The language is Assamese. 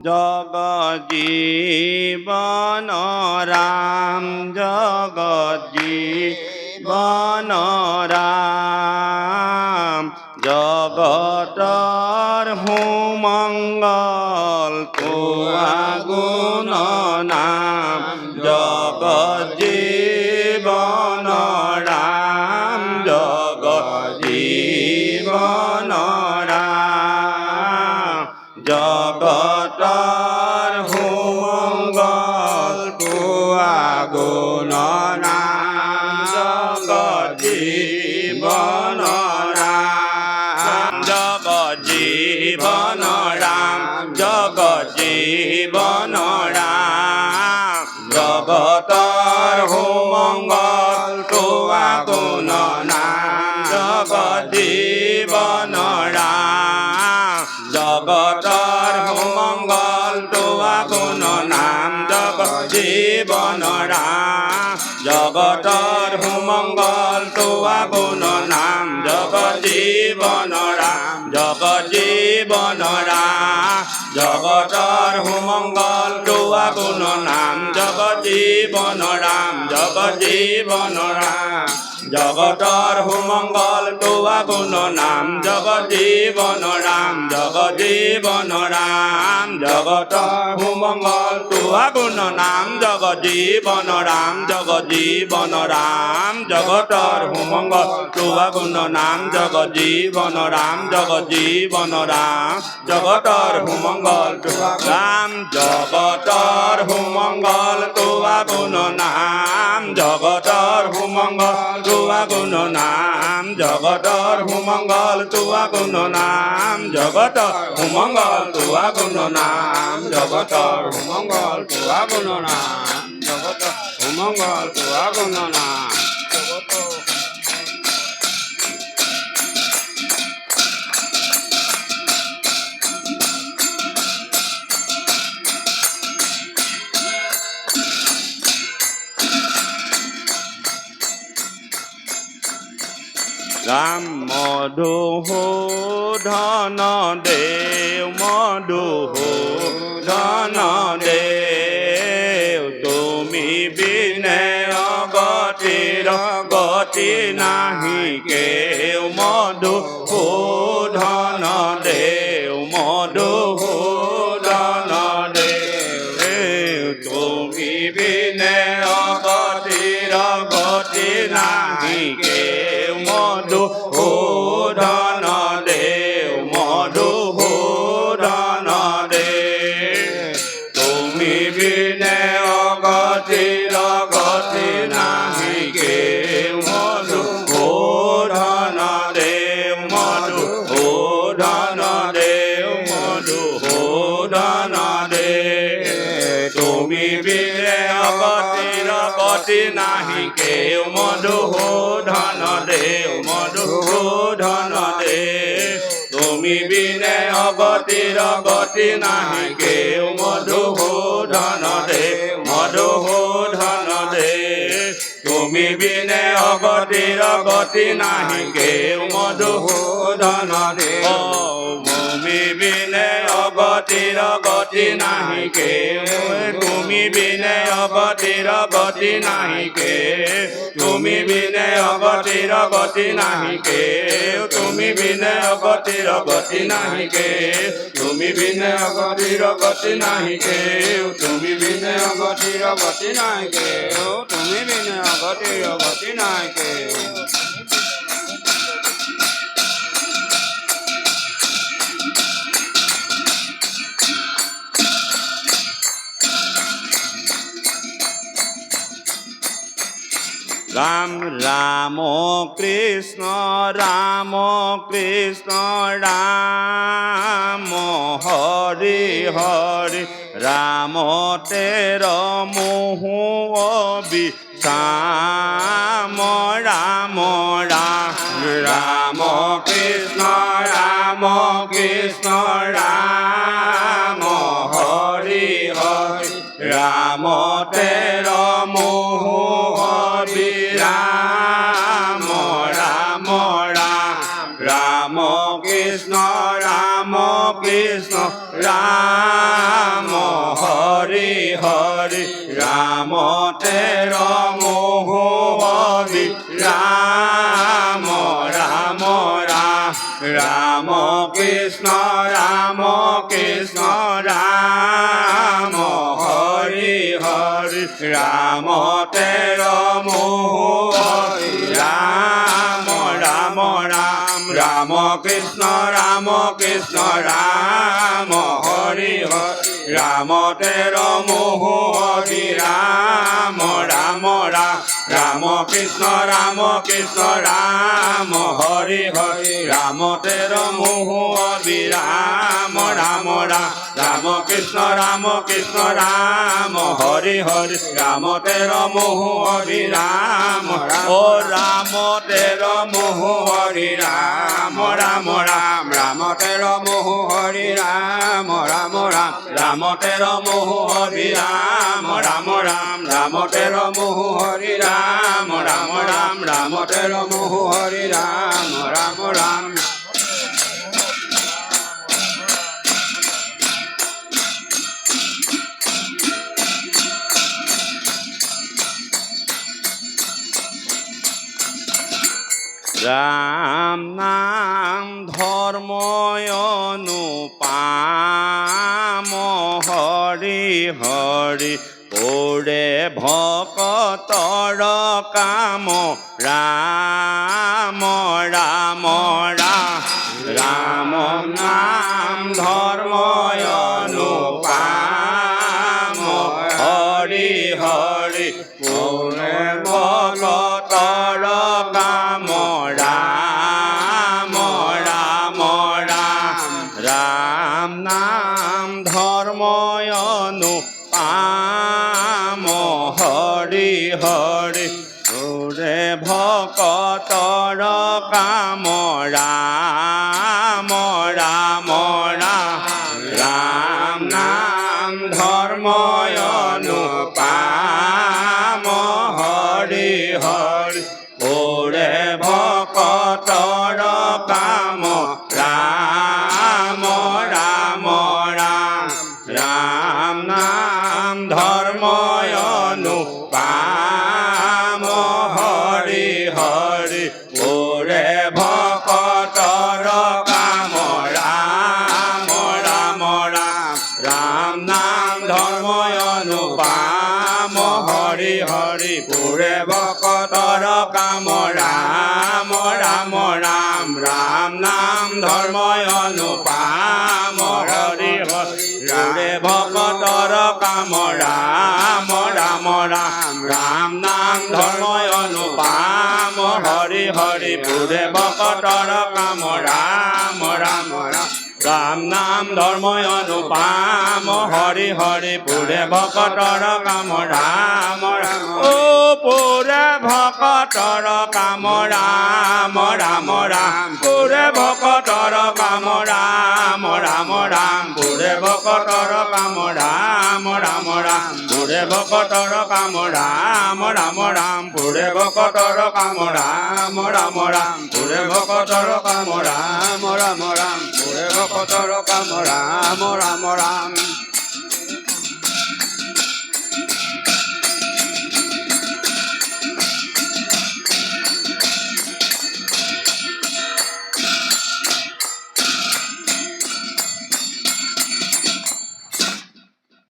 জগজ্জীবন রাম জগজ্জীবন রাম জগতর হুমঙ্গল তোয়া গুণ নাম জগজ্জীবন রাম জগজ্জীবন রাম জগতর হুমঙ্গল তোয়া গুণ নাম জগজ্জীবন রাম জগজ্জীবন রাম জগজ্জীবন রাম জগতর হুমঙ্গল তোয়া গুণ নাম জগজ্জীবন রাম জগতর হুমঙ্গল তোয়া গুণ নাম জগজ্জীবন রাম জগতর হুমঙ্গল তোয়া গুণ নাম জগজ্জীবন রাম জগজ্জীবন রাম জগতর হুমঙ্গল তোয়া গুণ নাম জগজ্জীবন রাম জগজ্জীবন রাম জগতর হুমঙ্গল তোয়া গুণ নাম জগজ্জীবন রাম জগজ্জীবন রাম জগতর হুমঙ্গল তোয়া গুণ নাম জগজ্জীবন রাম জগজ্জীবন রাম জগতর হুমঙ্গল তোয়া গুণ নাম জগজ্জীবন রাম জগজ্জীবন রাম জগতর হুমঙ্গল রাম জগতর হুমঙ্গল তোয়া গুণ নাম জগতর হুমঙ্গল তোয়া গুণ নাম জগতর হুমঙ্গল তোয়া গুণ নাম জগতর হুমঙ্গল তোয়া গুণ নাম জগতর হুমঙ্গল তোয়া গুণ নাম জগতর হুমঙ্গল তোয়া গুণ নাম রাম মধুসূদন দেৱ মধুসূদন দেৱ তুমি বিনে অগতিৰ গতি নাহি কেও মধুসূদন দেৱ মধুসূদন দেৱ তুমি বিনে অগতিৰ গতি নাহি কেও মধুসূদন দেৱ মধুসূদন দেৱ তুমি বিনে অগতিৰ গতি নাহি কেও মধুসূদন দেৱ মধুসূদন দেৱ মধুসূদন দেৱ তুমি বিনে অগতিৰ গতি নাহি কেও মধুসূদন দেৱ মধুসূদন দেৱ তুমি বিনে অগতিৰ গতি নাহি কেও মধুসূদন দেৱ মধুসূদন দেৱ তুমি বিনে অগতিৰ গতি নাহি কেও মধুসূদন দেৱ তুমি বিনে অগতিৰ গতি নাহি কেও তুমি বিনে অগতিৰ গতি নাহি কেও তুমি বিনে অগতিৰ গতি নাহি কেও তুমি বিনে অগতিৰ গতি নাহি কেও তুমি বিনে অগতিৰ গতি নাহি কেও তুমি বিনে অগতিৰ গতি নাহি কেও তুমি বিনে অগতিৰ গতি নাহি কেও রাম রাম কৃষ্ণ রাম কৃষ্ণ রাম হরি হরি রাম তের মোহু অবিশ্রাম রাম রাম রাম কৃষ্ণ রাম কৃষ্ণ রাম হরি হরি রাম তের মোহু রাম রাম রাম কৃষ্ণ রাম কৃষ্ণ রাম ৰামতেৰ মোহ অবিৰাম ৰাম ৰাম ৰাম কৃষ্ণ ৰাম কৃষ্ণ ৰাম হৰি হৰি ৰামতেৰ মোহ অবিৰাম ৰাম ৰাম ৰাম কৃষ্ণ ৰাম হৰি হৰি ৰামতেৰ মোহ অবিৰাম ৰাম ৰাম ৰাম কৃষ্ণ ৰাম হৰি হৰি ৰামতেৰ মোহ অবিৰাম ৰাম ৰাম ৰাম কৃষ্ণ ৰাম হৰি হৰি ৰামতেৰ মোহ অবিৰাম ও ৰামতেৰ মোহ হৰি ৰাম ৰাম ৰাম ৰামতেৰ মোহ হৰি ৰাম ৰাম ৰাম ৰামতেৰ মোহ অবিৰাম ৰাম ৰাম ৰামতেৰ মোহ হৰি ৰাম ৰাম ৰাম ৰামতেৰ মোহ হৰি ৰাম ৰাম ৰাম ৰাম নাম ধৰ্ময় অনুপাম হৰি হৰি কৰে ভকতৰ কাম ৰাম ৰাম ৰাম ৰাম নাম ধৰ্ময় অনুপাম হৰি হৰি কৰে ভকতৰ কাম ৰাম ৰাম ৰাম ৰাম নাম ধৰ্ময় অনুপাম হৰি হৰি কৰে ভকতৰ কাম ৰাম ৰাম ৰাম ৰাম নাম ধৰ্ময় অনুপাম হৰি হৰি কৰে ভকতৰ কাম ৰাম ৰাম ৰাম ৰাম নাম ধৰ্ময় অনুপাম হৰি হৰি কৰে ভকতৰ কাম ৰাম ৰাম ৰাম ৰাম নাম ধৰ্ময় অনুপাম হৰি হৰি কৰে ভকতৰ কাম ৰাম ৰাম ৰাম ৰাম নাম ধৰ্ময় অনুপাম হৰি হৰি কৰে ভকতৰ কাম ৰাম ৰাম ৰাম ৰাম নাম ধৰ্ময় অনুপাম হৰি হৰি কৰে ভকতৰ কাম ৰাম ৰাম ৰাম ৰাম নাম ধৰ্ময় অনুপাম হৰি হৰি পুৰে ভকতৰ কাম ৰাম ৰাম ও পুৰে ভকতৰ কাম ৰাম ৰাম ৰাম পুৰে ভকতৰ কাম ৰাম ৰাম ৰাম পুৰে ভকতৰ কাম ৰাম ৰাম ৰাম পুৰে ভকতৰ কাম ৰাম ৰাম ৰাম পুৰে ভকতৰ কাম ৰাম ৰাম ৰাম পুৰে ভকতৰ কাম ৰাম ৰাম ৰাম পুৰে ভকতৰ কাম ৰাম ৰাম ৰাম